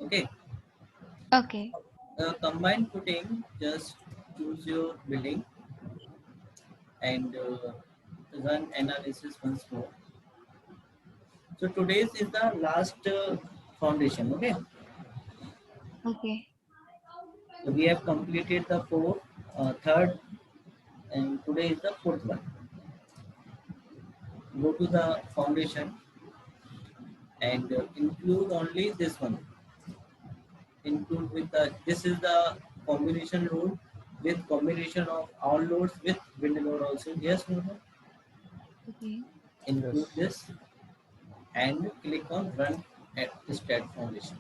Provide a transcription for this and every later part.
Okay. Okay. Combined footing, just choose your building and run analysis once more. So today's is the last foundation. Okay. Okay. So we have completed the third, and today is the fourth one. Go to the foundation and include only this one. Include with the this is the combination load with combination of all loads with wind load also. Yes, no, no. Okay. Include Yes. this and click on run at stat foundation.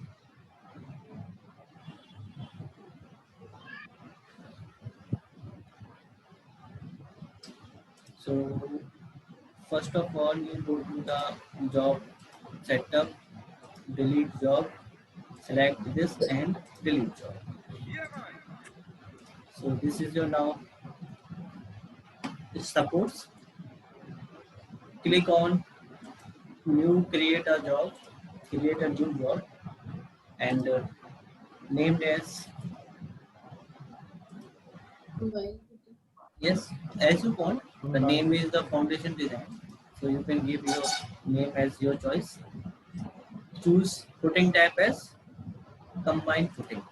So first of all, you go to the job setup, delete job, select this and delete job. So this is your now supports. Click on new, create a new job and named as yes as you want. The name Combined. is the foundation design, so you can give your name as your choice. Choose footing type as combined footing.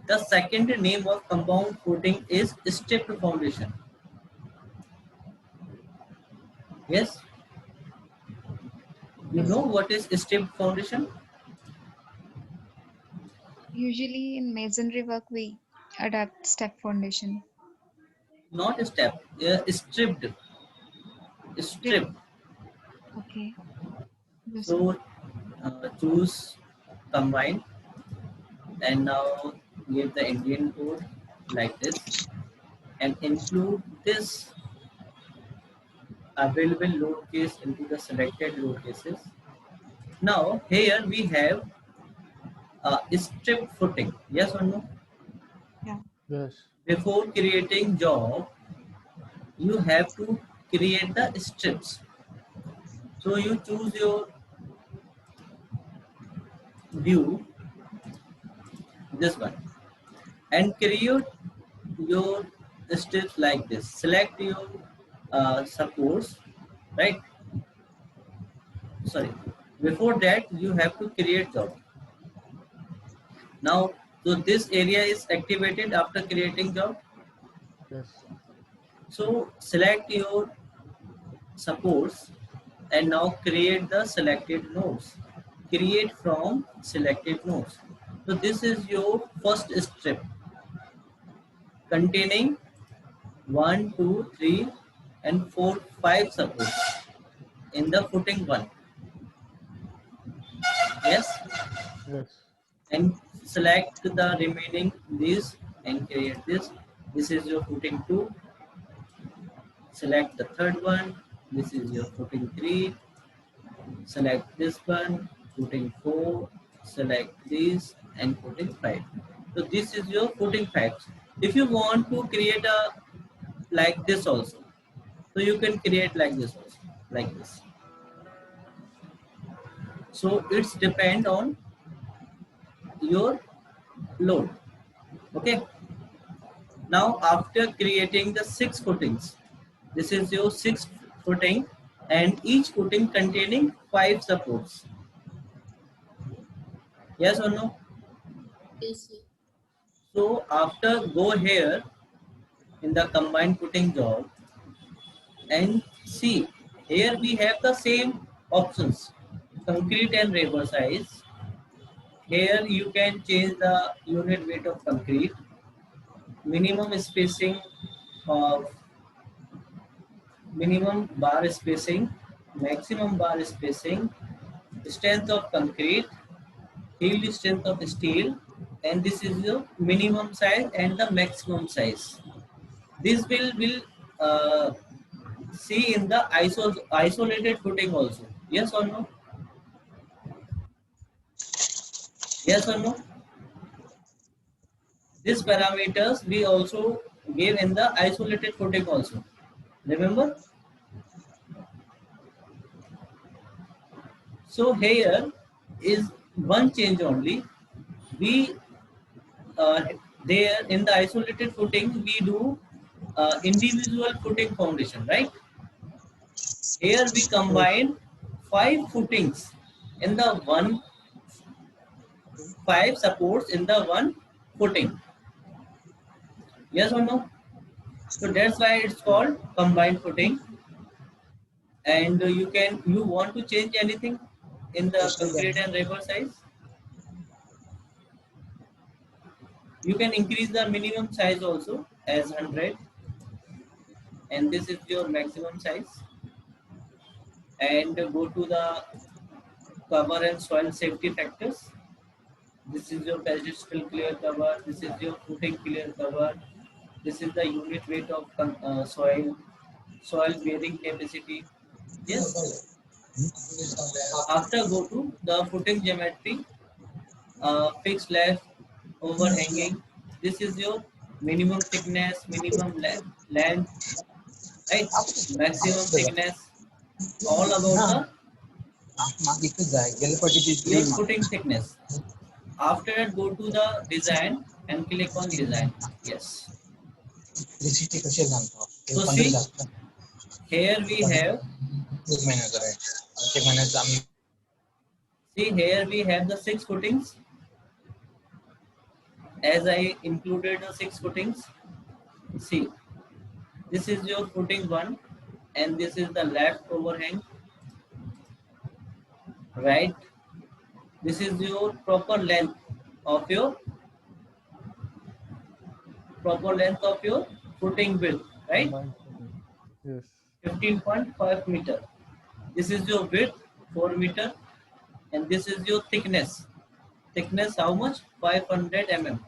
The second name of compound footing is stripped foundation. Yes, you Yes. know what is stripped foundation? Usually in masonry work we adapt step foundation. Not step, stripped, Strip. stripped. Okay. Yes. So choose combine and now give the Indian code like this and include this available load case into the selected load cases. Now here we have strip footing. Yes or no? Yeah. Yes. Before creating job, you have to create the strips. So you choose your view, this one, and create your strips like this. Select your supports, right? Sorry. Before that, you have to create job. Now, so this area is activated after creating job. Yes. So select your supports and now create the selected nodes. Create from selected nodes. So this is your first strip containing 1, 2, 3, and 4, 5 supports in the footing 1. Yes, Yes. and select the remaining these and create this. This is your footing 2. Select the third one. This is your footing 3. Select this one, footing 4, select this and footing 5. So this is your footing 5. If you want to create a like this also, so you can create like this also, like this. So it's depend on your load. Okay. Now after creating the 6 footings, this is your 6th footing and each footing containing 5 supports. Yes or no? So after go here in the combined footing job and see here we have the same options, concrete and rubber size. Here you can change the unit weight of concrete, minimum spacing of minimum bar spacing, maximum bar spacing, strength of concrete, yield strength of steel, and this is the minimum size and the maximum size. This will uh, see in the isolated footing also. Yes or no? Yes or no? These parameters we also gave in the isolated footing also. Remember? So here is one change only. we uh, there in the isolated footing we do individual footing foundation, right? Here we Yes. combine five footings in the one, five supports in the one footing. Yes or no? So that's why it's called combined footing. And you want to change anything in the concrete and rubber size? You can increase the minimum size also as 100, and this is your maximum size. And go to the cover and soil safety factors. This is your pedestal clear cover. This is your footing clear cover. This is the unit weight of soil bearing capacity. Yes. After go to the footing geometry, fixed left overhanging. This is your minimum thickness, minimum length, right? Maximum thickness. All about the your footing thickness. After that, go to the design and click on design. Yes. So see, here we have. See, here we have the 6 footings. As I included the 6 footings. See, this is your footing 1, and this is the left overhang, right? This is your proper length of your footing width, right? Combined footing. Yes. 15.5 meter. This is your width 4 meter, and this is your thickness. Thickness how much? 500 mm.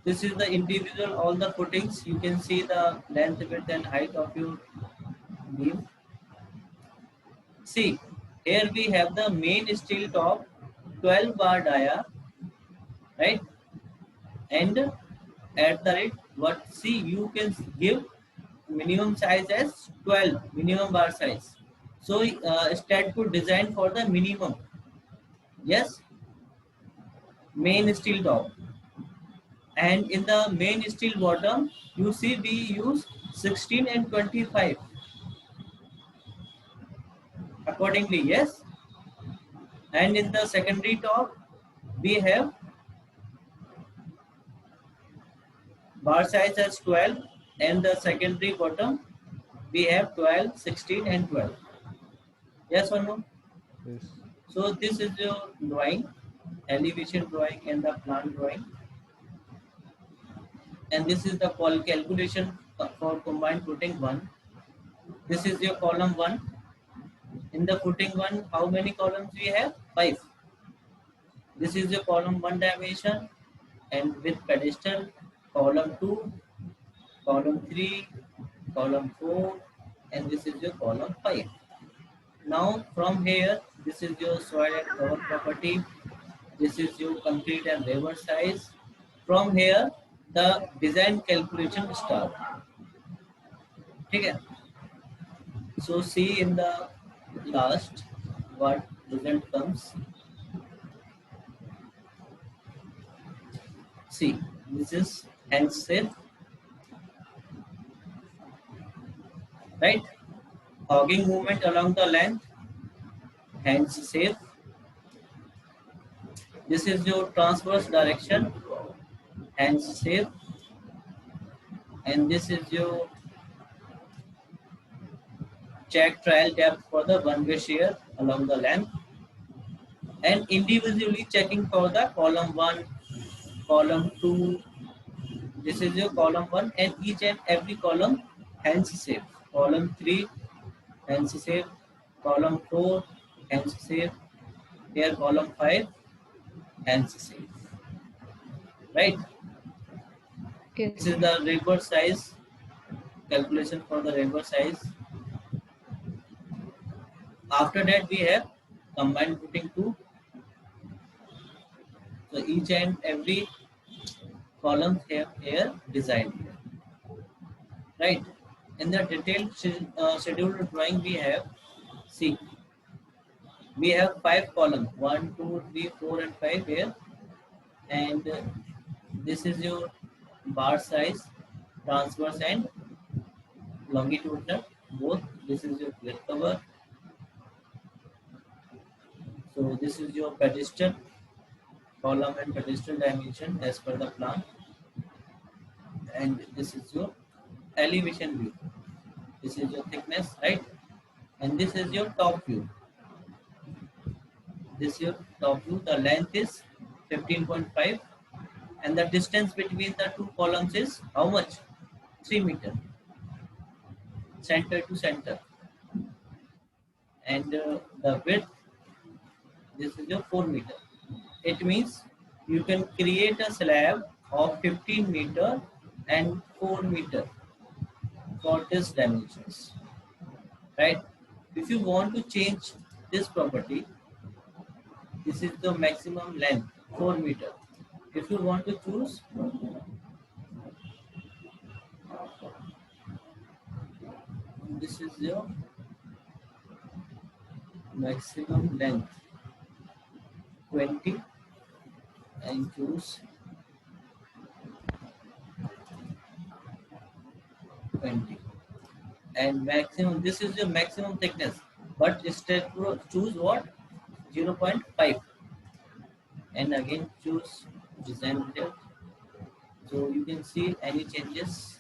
This is the individual all the footings. You can see the length, width, and height of your beam. See, here we have the main steel top, 12 bar dia, right? And at the rate, what see you can give minimum size as 12, minimum bar size. So start to design for the minimum. Yes, main steel top. And in the main steel bottom, you see we use 16 and 25 accordingly. Yes, and in the secondary top, we have bar size as 12, and the secondary bottom we have 12, 16 and 12. Yes or no? Yes. So this is your drawing, elevation drawing and the plan drawing. And this is the calculation for combined footing 1. This is your column 1. In the footing 1, how many columns we have? 5. This is your column 1 dimension, and with pedestal, column 2, column 3, column 4, and this is your column 5. Now from here, this is your soil and cover property. This is your concrete and rubber size. From here, the design calculation start. Okay. So see in the last what result comes. See, this is hand shape, right? Hogging movement along the length, hands shape. This is your transverse direction, hands shape, and this is your check trial depth for the one-way shear along the length, and individually checking for the column 1, column 2. This is your column 1, and each and every column hands shape. Column 3, hands shape. Column 4, hands shape. Here column 5, hands shape. Right? Yes. This is the rubber size, calculation for the rubber size. After that we have combined footing 2. So each and every column have here designed here. Right? In the detailed scheduled drawing we have, see, we have 5 columns, 1, 2, 3, 4 and 5 here, and this is your bar size, transverse and longitudinal both. This is your plate cover. So this is your pedestal column and pedestal dimension as per the plan, and this is your elevation view. This is your thickness, right? And this is your top view. This is your top view. The length is 15.5, and the distance between the two columns is how much? 3 meter, center to center. And the width, this is your 4 meter. It means you can create a slab of 15 meter and 4 meter for this dimensions, right? If you want to change this property, this is the maximum length, 4 meter. If you want to choose, this is your maximum length, 20, and choose 20. And maximum, this is your maximum thickness, but instead choose what? 0.5. And again choose design detail. So you can see any changes.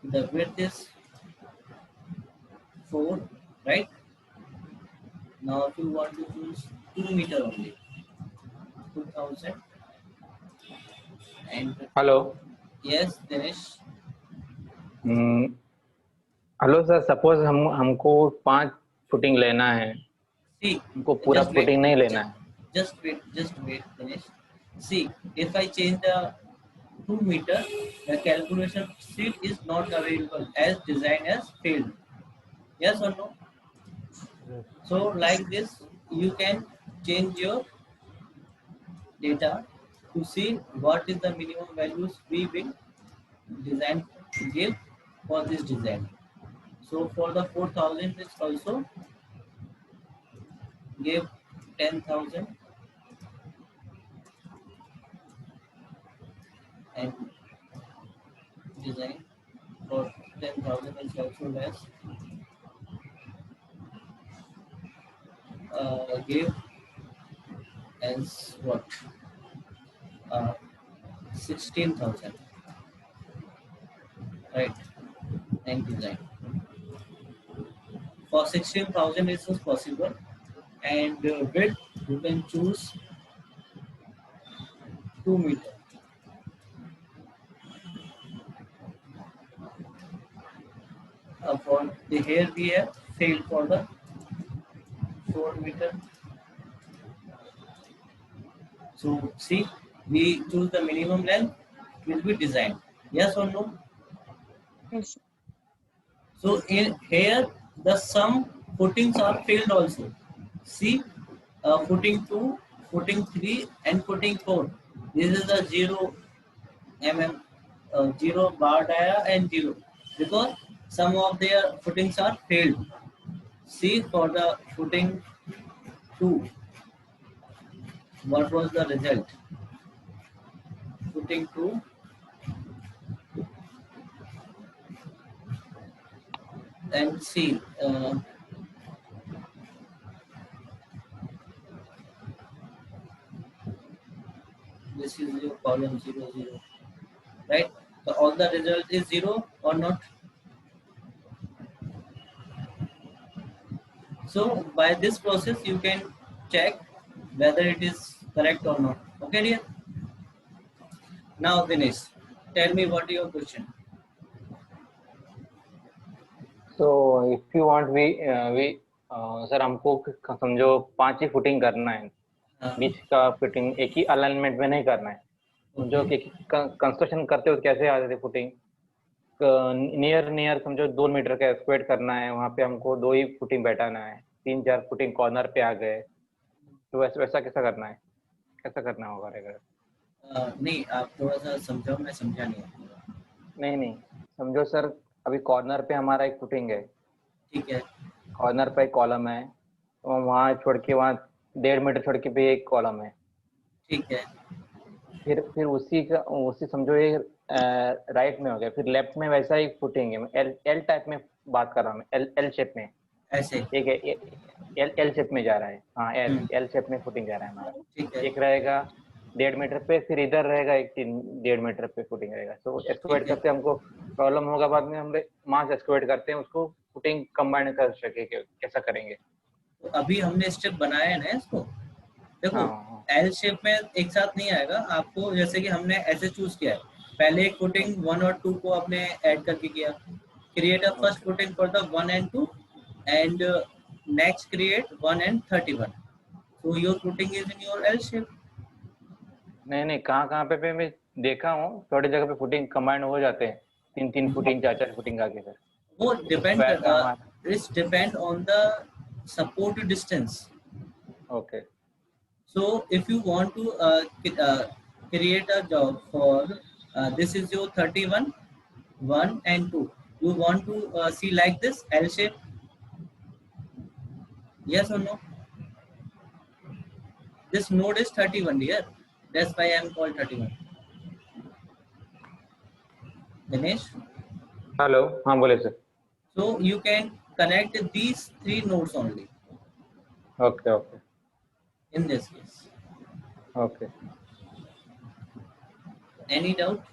The width is 4, right? Now if you want to choose 2 meter only, 2000. And hello yes, Dinesh. Hello sir, suppose हमको 5 footing लेना है, See, हमको पूरा just wait. Footing नहीं लेना है. Just wait, Dinesh. See, if I change the 2 meter, the calculation sheet is not available as design has failed. Yes or no? Yes. So like this, you can change your data to see what is the minimum values we will design give for this design. So for the 4000 is also give 10,000 and design for 10,000 is also less. Give as what? 16,000, right? And design for 16,000 is possible, and width you can choose 2 meter. For the here we have failed for the 4 meter. So see, we choose the minimum length will be designed. Yes or no? Yes. So in here the some footings are failed also. See, footing 2, footing 3 and footing 4. This is the 0 mm, 0 bar dia and 0, because some of their footings are failed. See, for the footing 2, what was the result? Footing 2, and see, this is your column 0, 0, right? So all the result is 0 or not? So by this process you can check whether it is correct or not. Okay, dear? Now Dinesh, tell me what is your question. So if you want, we sir हमको समझो 5 ही footing करना है, बीच का fitting एक ही alignment में नहीं करना है. समझो कि कंस्ट्रक्शन करते हो कैसे आ जाती फुटिंग नियर समझो 2 मीटर का स्क्वायर करना है, वहाँ पे हमको 2 ही फुटिंग बैठाना है, 3-4 फुटिंग कॉर्नर पे आ गए, तो वैसा कैसा करना है, कैसा करना होगा रहेगा? नहीं, आप थोड़ा सा समझाओ, मैं समझा नहीं. नहीं समझो सर, अभी कॉर्नर पे हमारा एक फुटिंग है, ठीक है, कॉर्नर पे एक कॉलम है, तो वहाँ छोड़ के वहाँ 1.5 मीटर छोड़ के भी एक कॉलम है। ठीक है, फिर उसी समझो ये राइट में हो गया, फिर लेफ्ट में वैसा एक फुटिंग है, एल एल टाइप में बात कर रहा हूँ मैं, एल एल शेप में, ऐसे, ठीक है, एल एल शेप में जा रहा है, हाँ एल हम्म, एल शेप में फुटिंग जा रहा है हमारा। ठीक है, एक रहेगा 1.5 मीटर पे, फिर इधर रहेगा एक 1.5 मीटर पे फुटिंग रहेगा। तो एक्सकवेट ठीक है। करते हमको प्रॉब्लम होगा बाद में, हम मास एक्सकवेट करते हैं उसको फुटिंग कंबाइन कर सके, कैसा करेंगे। तो अभी हमने स्टेप बनाया है ना इसको, देखो हाँ हाँ एल शेप में एक साथ नहीं आएगा आपको, जैसे कि हमने ऐसे चूज किया है, पहले एक फुटिंग 1 और 2 को आपने ऐड करके किया, create a first okay. Footing for the 1 and 2 and next create 1 and 31, so your footing is in your L shape. नहीं नहीं, कहाँ कहाँ पे मैं देखा हूँ, थोड़ी जगह पे फुटिंग कंबाइन हो जाते हैं, 3 फुटिंग 4 फुटिंग आके सर। वो तो डिपेंड स्क्वायर का हमारा, it's depend on the support distance. Okay So if you want to create a job for this is your 31, 1 and 2. You want to see like this L shape? Yes or no? This node is 31 here. That's why I am called 31. Dinesh. Hello, हाँ बोले sir. So you can connect these 3 nodes only okay okay in this case. Okay. Any doubt?